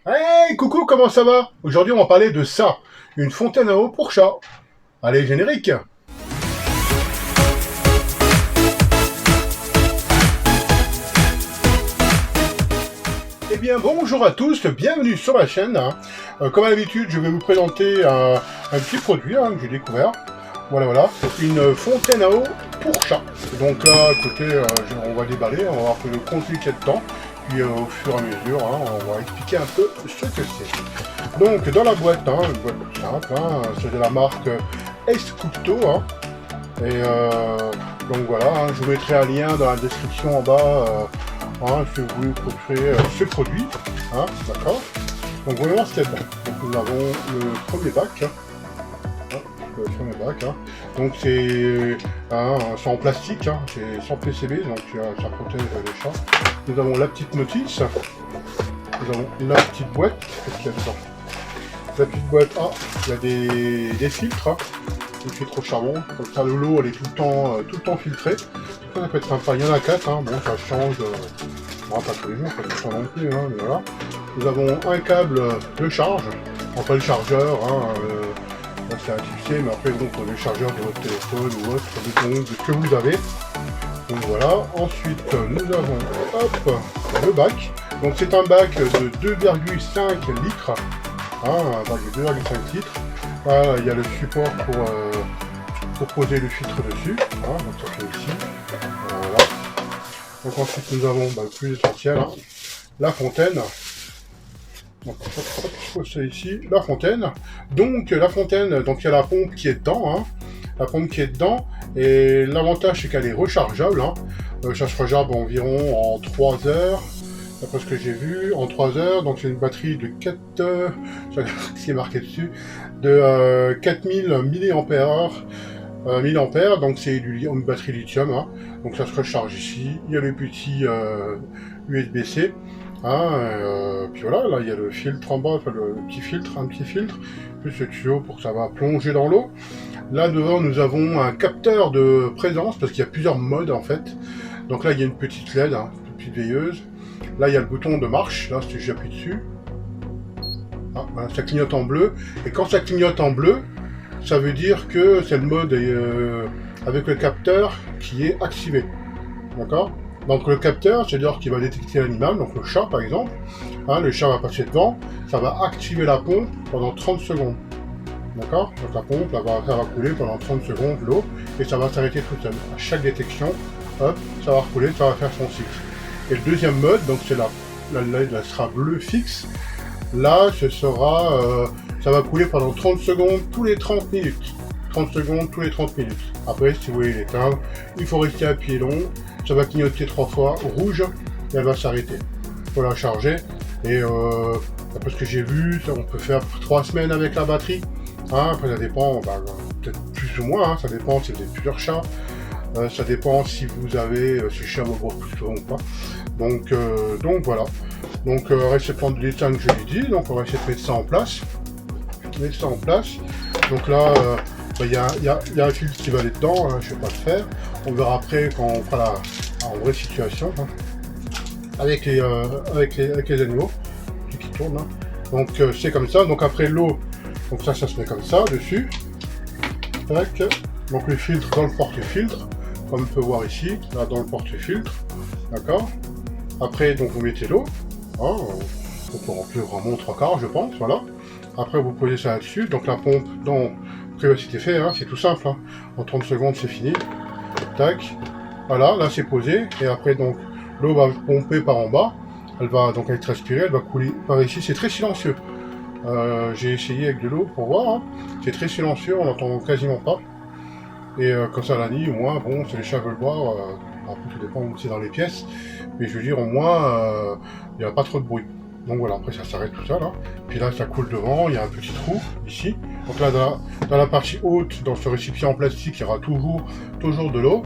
Hey, coucou, comment ça va? Aujourd'hui, on va parler de ça. Une fontaine à eau pour chat. Allez, générique. Eh bien, bonjour à tous, bienvenue sur la chaîne. Comme à l'habitude, je vais vous présenter un petit produit que j'ai découvert. Voilà, voilà, c'est une fontaine à eau pour chat. Donc là, écoutez, on va déballer, on va voir le contenu qu'il y a dedans. Puis au fur et à mesure, on va expliquer un peu ce que c'est. Donc dans la boîte, une boîte simple, c'est de la marque Escuto. Et donc voilà, je vous mettrai un lien dans la description en bas si vous voulez procurer ce produit. D'accord. Donc voyons voir ce qu'il y a dedans. Donc nous avons le premier bac. Le premier bac. Donc c'est en plastique, c'est sans PCB, donc ça protège les chats. Nous avons la petite notice. Nous avons la petite boîte. Qu'est-ce qu'il y a dedans? La petite boîte, il y a des filtres. Des filtres au charbon. Comme ça, l'eau, elle est tout le temps filtrée. Ça peut être sympa. Il y en a 4. Bon, ça change. Pas tous les jours, pas tout le temps non plus. Mais voilà. Nous avons un câble de charge. Enfin, le chargeur. Là, c'est un type C, mais après, bon, pour le chargeur de votre téléphone ou autre, de ce que vous avez. Donc voilà. Ensuite, nous avons le bac. Donc c'est un bac de 2,5 litres. Un bac de 2,5 litres. Là, il y a le support pour poser le filtre dessus. Donc ça fait ici. Voilà. Donc ensuite nous avons le plus essentiel, la fontaine. Donc je pose ça ici, la fontaine. Donc la fontaine, donc il y a la pompe qui est dedans. La pompe qui est dedans. Et l'avantage c'est qu'elle est rechargeable. Ça se recharge environ en 3 heures. D'après ce que j'ai vu, en 3 heures, donc c'est une batterie de 4, ce qui est marqué dessus, de 4000 mAh, donc c'est une batterie lithium, donc ça se recharge ici, il y a le petit USB-C, puis voilà, là il y a le filtre en bas, le petit filtre, plus le tuyau pour que ça va plonger dans l'eau. Là devant nous avons un capteur de présence, parce qu'il y a plusieurs modes en fait, donc là il y a une petite LED, une petite veilleuse. Là, il y a le bouton de marche, là, si j'appuie dessus. Voilà, ça clignote en bleu. Et quand ça clignote en bleu, ça veut dire que c'est le mode avec le capteur qui est activé. D'accord? Donc le capteur, c'est-à-dire qu'il va détecter l'animal, donc le chat par exemple. Le chat va passer devant, ça va activer la pompe pendant 30 secondes. D'accord? Donc la pompe, ça va couler pendant 30 secondes l'eau, et ça va s'arrêter tout seul. À chaque détection, hop, ça va recouler, ça va faire son cycle. Et le deuxième mode, donc c'est la LED sera bleue fixe. Là, ça va couler pendant 30 secondes tous les 30 minutes. 30 secondes tous les 30 minutes. Après, si vous voulez l'éteindre, il faut rester à pied long. Ça va clignoter 3 fois rouge et elle va s'arrêter. Il faut la charger. Et d'après ce que j'ai vu, on peut faire 3 semaines avec la batterie. Après, ça dépend, peut-être plus ou moins. Ça dépend si vous avez plusieurs chats. Ça dépend si vous avez si le chat vous brosse plus souvent ou pas. Donc voilà. Donc on va essayer de prendre les tanks que je l'ai dit. Donc on va essayer de mettre ça en place. Donc là, il y a un filtre qui va aller dedans. Je ne vais pas le faire. On verra après quand on fera en vraie situation. Avec les animaux qui tournent. Donc c'est comme ça. Donc après l'eau, donc ça se met comme ça dessus. Tac. Donc le filtre dans le porte-filtre. Comme on peut voir ici, là dans le porte-filtre, d'accord. Après, donc vous mettez l'eau, on peut remplir vraiment 3/4, je pense, voilà. Après, vous posez ça là-dessus, donc la pompe, après c'était fait, c'est tout simple, en 30 secondes c'est fini, tac, voilà, là c'est posé, et après donc l'eau va pomper par en bas, elle va donc être aspirée, elle va couler par ici, c'est très silencieux. J'ai essayé avec de l'eau pour voir, c'est très silencieux, on n'entend quasiment pas. Et comme ça la nuit, au moins, bon, si les chats veulent boire, après tout dépend où c'est dans les pièces, mais je veux dire, au moins, il n'y a pas trop de bruit. Donc voilà, après ça s'arrête tout ça là. Puis là, ça coule devant, il y a un petit trou ici. Donc là, dans la partie haute, dans ce récipient en plastique, il y aura toujours de l'eau.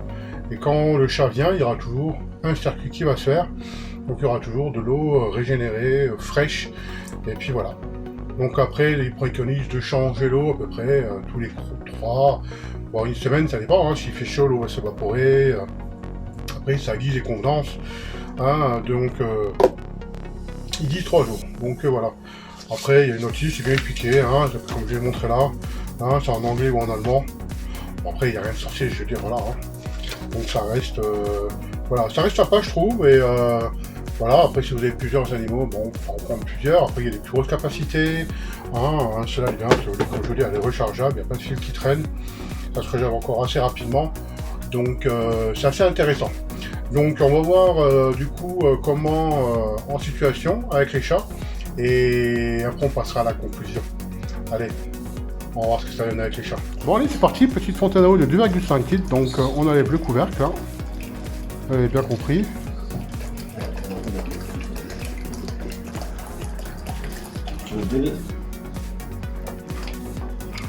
Et quand le chat vient, il y aura toujours un circuit qui va se faire. Donc il y aura toujours de l'eau régénérée, fraîche. Et puis voilà. Donc après, ils préconisent de changer l'eau à peu près tous les 3. Bon, une semaine, ça dépend, s'il fait chaud, l'eau va s'évaporer. Après, ça guise et condense. Donc il dit 3 jours. Donc voilà. Après, il y a une notice, c'est bien expliqué, hein, comme je l'ai montré là. Hein, c'est en anglais ou en allemand. Bon, après, il n'y a rien de sorcier, je veux dire, voilà. Hein. Donc ça reste, voilà, ça reste sympa, je trouve. Et voilà, après, si vous avez plusieurs animaux, bon, on en prendre plusieurs. Après, il y a des plus grosses capacités. Hein, cela est bien, comme je vous dis, elle est rechargeable, il n'y a pas de fil qui traîne. Ça se recharge encore assez rapidement. Donc c'est assez intéressant. Donc on va voir du coup comment en situation avec les chats. Et après on passera à la conclusion. Allez, on va voir ce que ça donne avec les chats. Bon allez, c'est parti, petite fontaine à eau de 2,5 litres. Donc on enlève le couvercle, hein. Vous avez bien compris.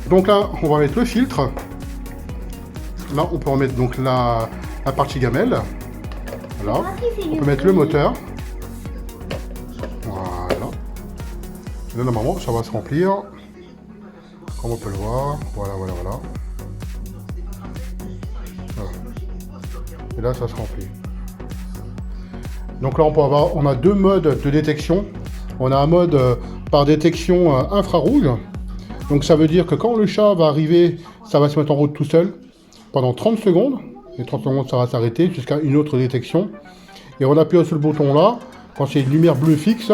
Donc là, on va mettre le filtre. Là, on peut remettre donc la partie gamelle. Voilà. On peut mettre le moteur. Voilà. Là, normalement, ça va se remplir. Comme on peut le voir. Voilà. Voilà. Et là, ça se remplit. Donc là, on a deux modes de détection. On a un mode par détection infrarouge. Donc ça veut dire que quand le chat va arriver, ça va se mettre en route tout seul pendant 30 secondes. Les 30 secondes, ça va s'arrêter jusqu'à une autre détection. Et on appuie sur le bouton là. Quand c'est une lumière bleue fixe,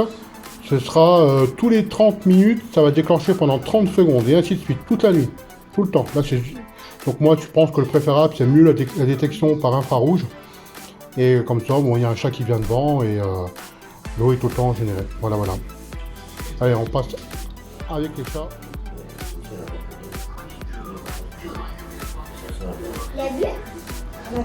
ce sera tous les 30 minutes, ça va déclencher pendant 30 secondes. Et ainsi de suite, toute la nuit, tout le temps. Là, donc moi, je pense que le préférable, c'est mieux la détection par infrarouge. Et comme ça, bon, il y a un chat qui vient devant et l'eau est tout le temps générée. Voilà. Allez, on passe avec les chats. Il a vu? Non.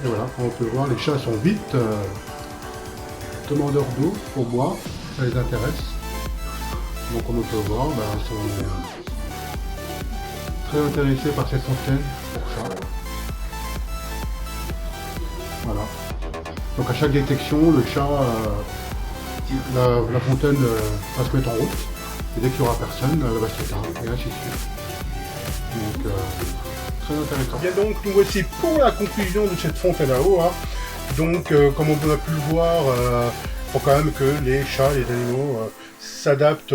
Et voilà, on peut voir, les chats sont vite demandeurs d'eau pour boire, ça les intéresse. Donc comme on peut voir, ils sont très intéressés par cette fontaine pour ça. Voilà. Donc à chaque détection, le chat, la fontaine va se mettre en route. Et dès qu'il n'y aura personne, elle va s'éteindre, et ainsi de suite. Donc très intéressant. Bien donc, nous voici pour la conclusion de cette fontaine à eau. Hein. Donc comme on a pu le voir, il faut quand même que les chats, les animaux s'adaptent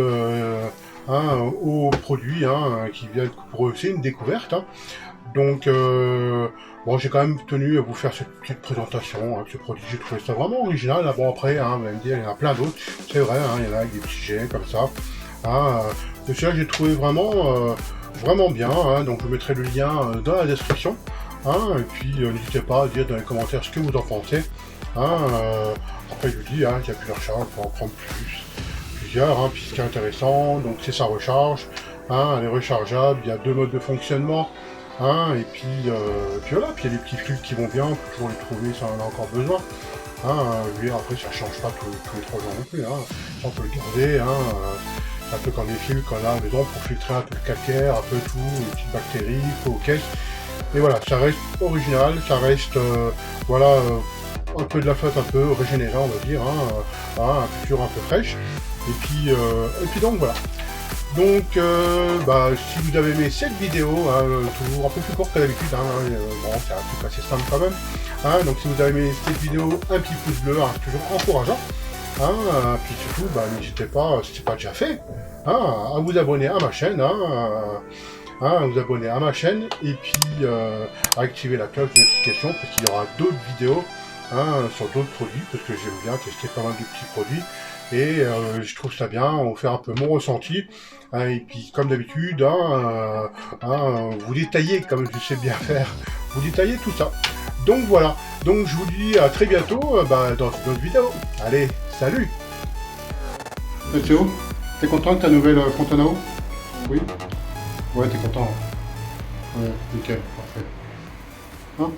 aux produits qui viennent pour eux. C'est une découverte. Hein. Donc bon, j'ai quand même tenu à vous faire cette petite présentation avec ce produit. J'ai trouvé ça vraiment original. Là, bon après, vous allez me dire, il y en a plein d'autres. C'est vrai, il y en a avec des petits jets comme ça. Mais celui-là, j'ai trouvé vraiment bien. Donc je mettrai le lien dans la description. Et puis n'hésitez pas à dire dans les commentaires ce que vous en pensez. Après je vous dis, il y a plusieurs chats, on peut en prendre plusieurs, puis ce qui est intéressant, donc c'est sa recharge. Elle est rechargeable, il y a deux modes de fonctionnement. Et puis voilà, puis il y a des petits fils qui vont bien, on peut toujours les trouver si on en a encore besoin. Lui, après ça change pas tous les 3 jours non plus. On peut le garder. C'est un peu comme les fils qu'on a à la maison pour filtrer un peu le calcaire, un peu tout, les petites bactéries, OK. Et voilà, ça reste original, ça reste un peu de la flotte, un peu régénérée, on va dire, une culture un peu fraîche. Et puis donc voilà. Donc si vous avez aimé cette vidéo, toujours un peu plus courte que d'habitude, bon c'est un truc assez simple quand même. Donc si vous avez aimé cette vidéo, un petit pouce bleu, toujours encourageant. Puis surtout, n'hésitez pas, si ce n'est pas déjà fait, à vous abonner à ma chaîne, et puis à activer la cloche de notification parce qu'il y aura d'autres vidéos sur d'autres produits, parce que j'aime bien tester pas mal de petits produits, et je trouve ça bien, on fait un peu mon ressenti, et puis comme d'habitude, vous détaillez, comme je sais bien faire, vous détaillez tout ça. Donc voilà, donc je vous dis à très bientôt dans une autre vidéo. Allez, salut. Théo, t'es content de ta nouvelle fontaine à eau? Oui. Ouais, t'es content. Ouais, nickel, parfait.